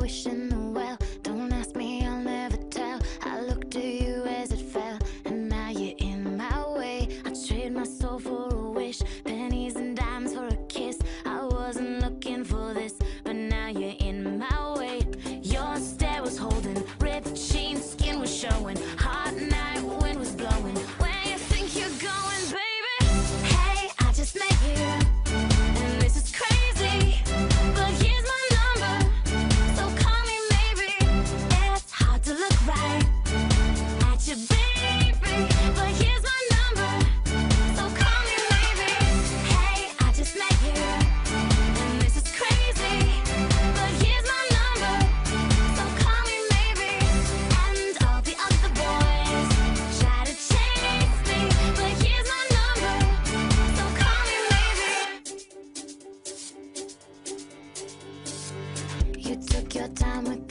wishing the well. Don't ask me, I'll never tell. I looked to you as it fell, and now you're in my way. I trade my soul for a wish, pennies and dimes for a kiss. I wasn't looking for this, but now you're in my way. Your stare was holding, ripped jeans, skin was showing. Hot night, wind was blowing. Where you think you're going, baby? Hey, I just met you, and this is crazy, but here's my number, so call me maybe. It's hard to look right at you, baby, but here's my number, so call me maybe. Hey, I just met you, and this is crazy, but here's my number, so call me maybe. And all the other boys try to chase me, but here's my number, so call me maybe. You took your time with